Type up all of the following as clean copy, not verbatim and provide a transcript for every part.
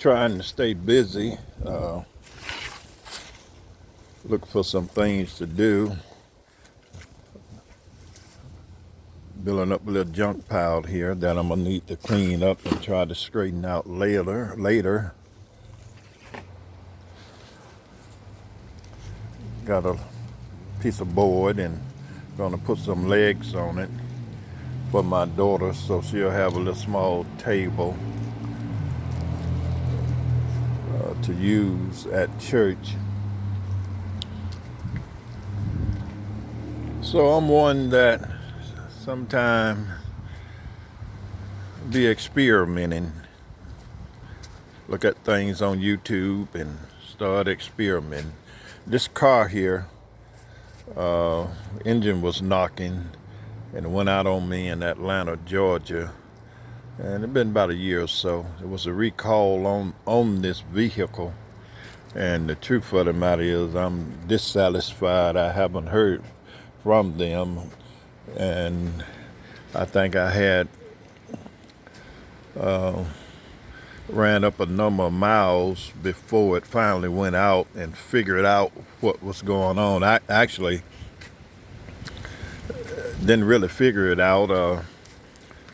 trying to stay busy, look for some things to do. Building up a little junk pile here that I'm gonna need to clean up and try to straighten out later. Got a piece of board and gonna put some legs on it for my daughter so she'll have a little small table to use at church. So I'm one that sometimes be experimenting, look at things on YouTube and start experimenting. This car here, engine was knocking and it went out on me in Atlanta, Georgia. And it's been about a year or so. It was a recall on this vehicle. And the truth of the matter is I'm dissatisfied. I haven't heard from them. And I think I had ran up a number of miles before it finally went out and figured out what was going on. I actually didn't really figure it out.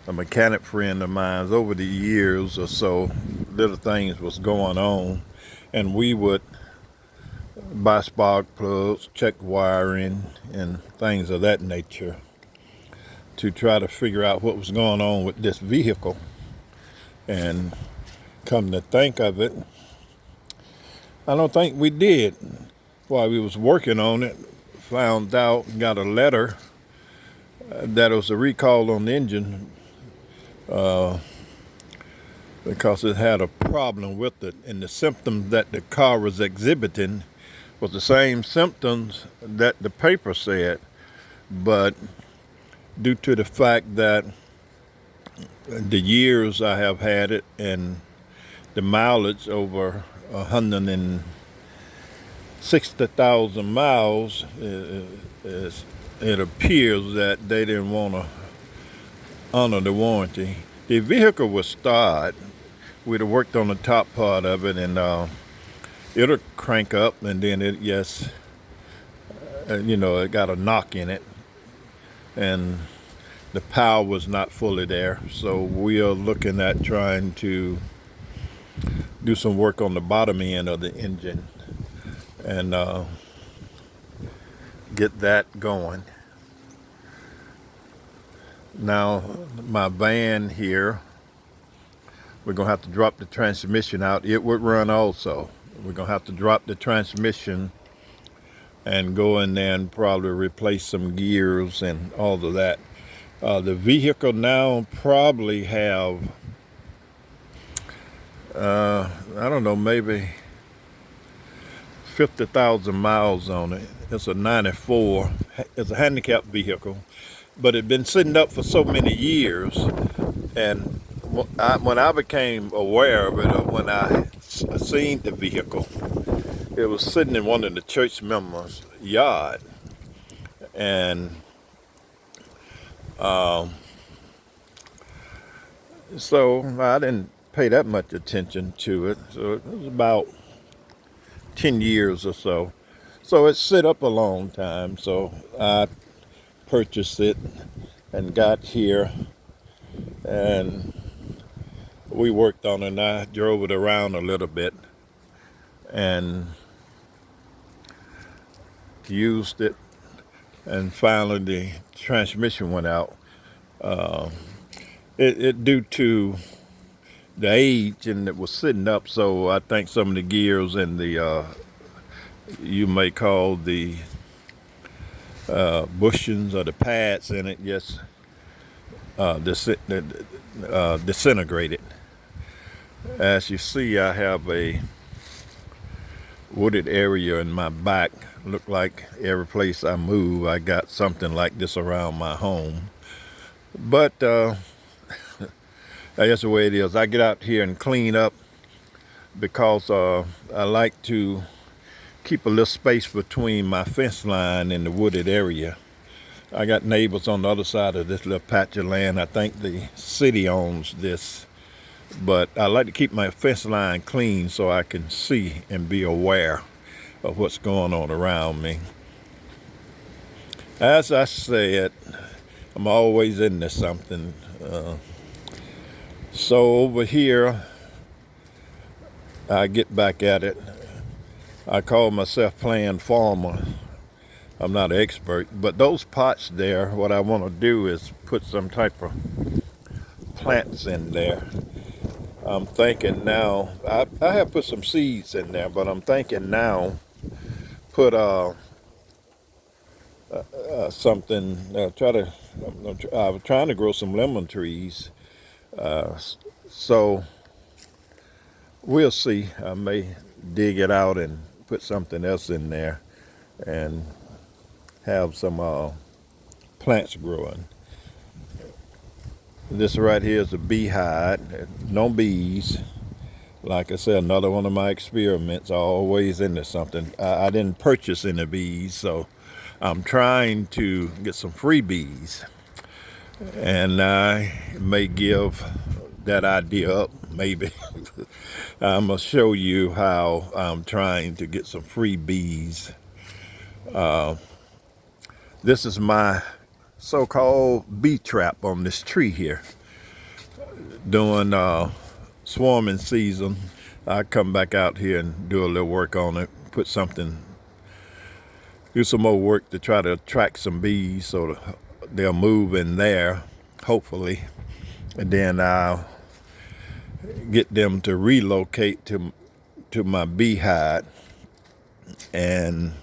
A mechanic friend of mine, over the years or so, little things was going on, and we would buy spark plugs, check wiring, and things of that nature to try to figure out what was going on with this vehicle. And come to think of it, I don't think we did. While we was working on it, found out, got a letter that it was a recall on the engine because it had a problem with it, and the symptoms that the car was exhibiting was the same symptoms that the paper said, but due to the fact that the years I have had it and the mileage over 160,000 miles, it appears that they didn't want to honor the warranty. The vehicle was started. We'd have worked on the top part of it, and it'll crank up, and then it it got a knock in it, and the power was not fully there. So we are looking at trying to do some work on the bottom end of the engine and get that going. Now, my van here, we're going to have to drop the transmission out. It would run also. We're going to have to drop the transmission and go in there and probably replace some gears and all of that. The vehicle now probably have, I don't know, maybe 50,000 miles on it. It's a 94. It's a handicapped vehicle, but it's been sitting up for so many years. And when I became aware of it, or when I seen the vehicle, it was sitting in one of the church members' yard. And so I didn't pay that much attention to it. So it was about 10 years or so. So it sit up a long time. So I purchased it and got here, and we worked on it, and I drove it around a little bit and used it, and finally the transmission went out. It due to the age, and it was sitting up, so I think some of the gears and the you may call the bushings or the pads in it just disintegrated. As you see, I have a wooded area in my back. Look like every place I move, I got something like this around my home. But that's the way it is. I get out here and clean up because I like to keep a little space between my fence line and the wooded area. I got neighbors on the other side of this little patch of land. I think the city owns this but I like to keep my fence line clean so I can see and be aware of what's going on around me. As I said, I'm always into something. So over here, I get back at it. I call myself playing farmer. I'm not an expert, but those pots there, what I want to do is put some type of plants in there. I'm thinking now, I have put some seeds in there, but I'm thinking now, put something, I was trying to grow some lemon trees. So we'll see. I may dig it out and put something else in there and have some plants growing. This right here is a beehive. No bees. Like I said, another one of my experiments. Always into something. I didn't purchase any bees, so I'm trying to get some free bees. And I may give that idea up, maybe. I'm going to show you how I'm trying to get some free bees. This is my so-called bee trap on this tree here. During swarming season, I come back out here and do a little work on it, do some more work to try to attract some bees so they'll move in there, hopefully, and then I'll get them to relocate to my beehive. And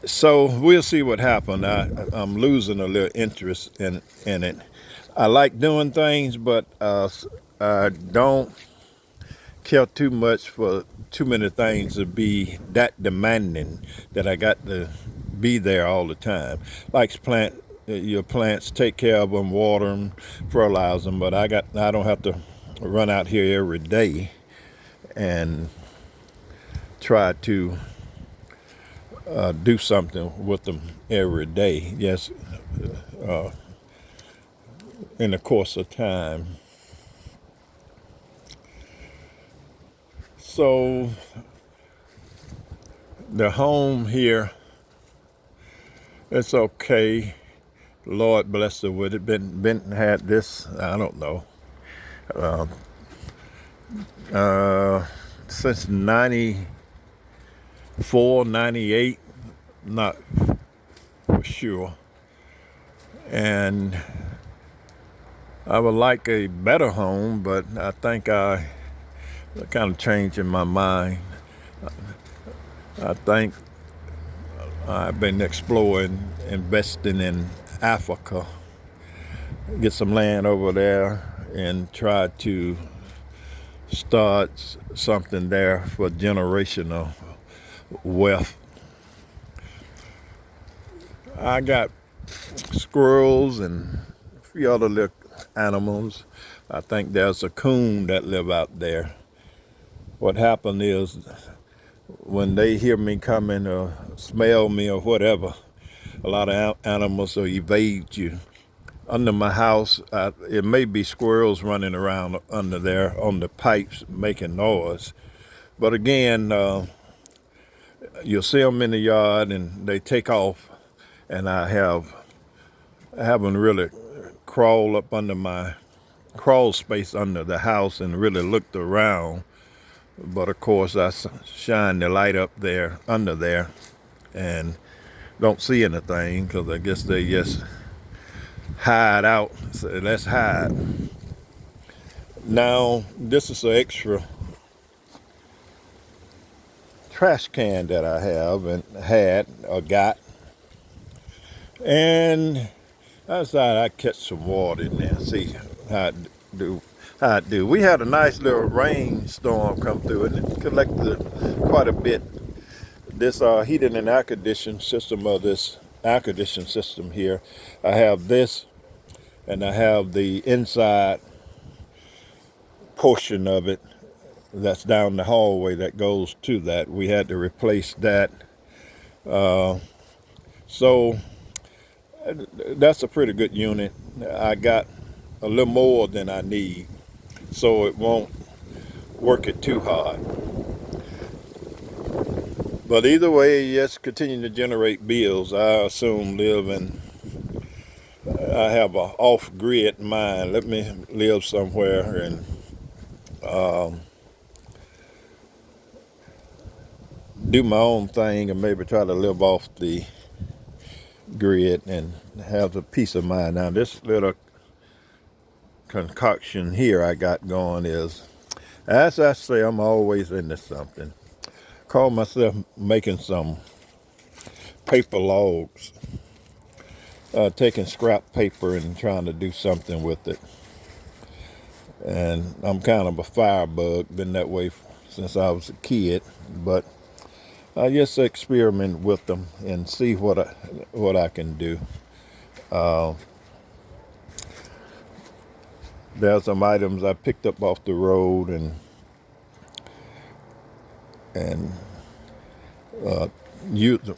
so we'll see what happens. I'm losing a little interest in it. I like doing things, but I don't care too much for too many things to be that demanding that I got to be there all the time. Like your plants, take care of them, water them, fertilize them, but I don't have to run out here every day and try to do something with them every day. Yes, in the course of time. So the home here, it's okay. Lord bless her with it. Been had this, I don't know, since 94, 98, not for sure. And I would like a better home, but I think I kind of changing my mind. I think I've been exploring, investing in Africa, get some land over there and try to start something there for generational wealth. I got squirrels and a few other little animals. I think there's a coon that live out there. What happened is when they hear me coming or smell me or whatever, a lot of animals will evade you. Under my house, it may be squirrels running around under there on the pipes making noise. But again, you'll see them in the yard and they take off, and I haven't really crawled up under my crawl space under the house and really looked around. But of course, I shine the light up there, under there, and don't see anything because I guess they just hide out. So let's hide. Now, this is an extra trash can that I have and had or got. And I decided I'd catch some water in there, see how it do. We had a nice little rainstorm come through and it collected quite a bit. This heating and air conditioning system of this air conditioning system here, I have this and I have the inside portion of it that's down the hallway that goes to that. We had to replace that. So that's a pretty good unit. I got a little more than I need, so it won't work it too hard. But either way, yes, continue to generate bills. I assume I have a off-grid mind. Let me live somewhere and do my own thing, and maybe try to live off the grid and have a peace of mind. Now, this little concoction here I got going is, as I say, I'm always into something. Call myself making some paper logs, taking scrap paper and trying to do something with it. And I'm kind of a firebug, been that way since I was a kid, but I just experiment with them and see what I can do. There's some items I picked up off the road and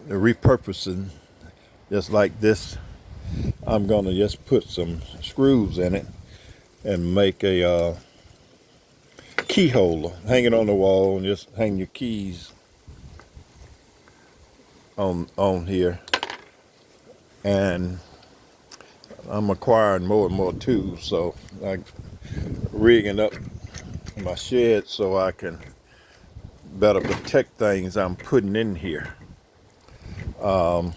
repurposing, just like this. I'm gonna just put some screws in it and make a key holder, hang it on the wall, and just hang your keys on here. And I'm acquiring more and more tools, so I'm rigging up my shed so I can better protect things I'm putting in here. I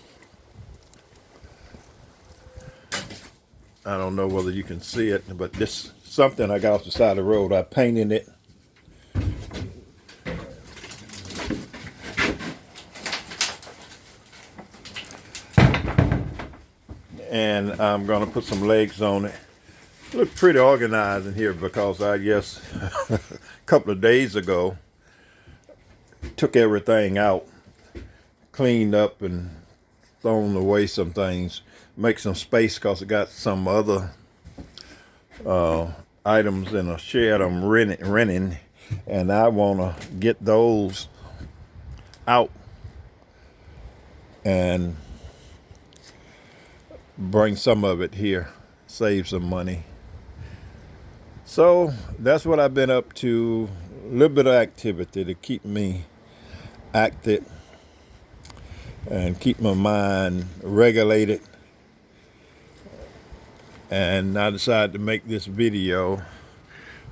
don't know whether you can see it, but this something I got off the side of the road. I painted it. And I'm gonna put some legs on it. Look pretty organized in here because I guess a couple of days ago took everything out, cleaned up and thrown away some things, make some space because I got some other items in a shed I'm renting, and I want to get those out and bring some of it here, save some money. So that's what I've been up to, a little bit of activity to keep me active and keep my mind regulated. And I decided to make this video.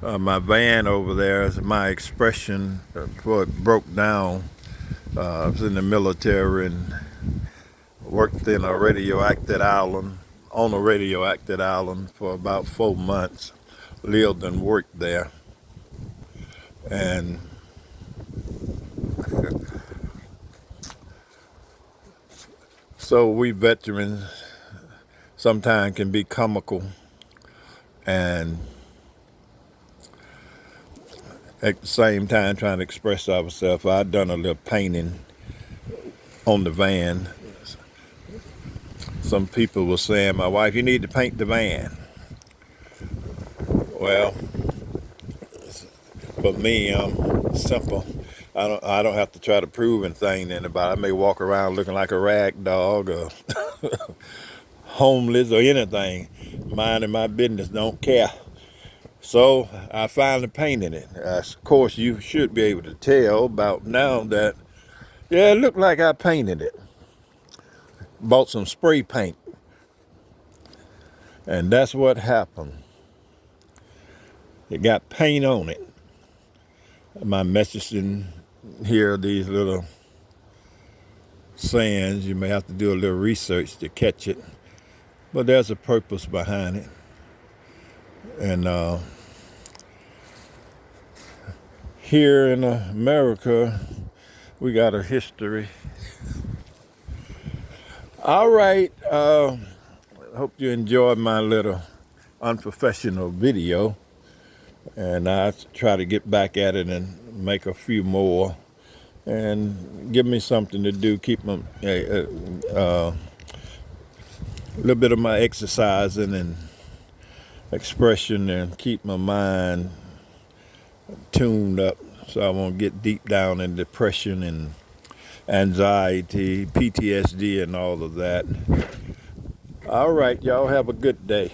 My van over there is my expression before it broke down. I was in the military and worked in a radioactive island, on a radioactive island for about 4 months. Lived and worked there. And so we veterans sometimes can be comical and at the same time trying to express ourselves. I've done a little painting on the van. Some people were saying, my wife, you need to paint the van. Well, for me, I'm simple. I don't have to try to prove anything to anybody. I may walk around looking like a rag dog or homeless or anything, minding my business, don't care. So I finally painted it. Of course, you should be able to tell about now that, yeah, it looked like I painted it. Bought some spray paint. And that's what happened. It got paint on it. My message in here, these little sayings, you may have to do a little research to catch it. But there's a purpose behind it. And here in America, we got a history. All right. I hope you enjoyed my little unprofessional video. And I try to get back at it and make a few more. And give me something to do, keep my, a little bit of my exercising and expression and keep my mind tuned up so I won't get deep down in depression and anxiety, PTSD and all of that. All right, y'all have a good day.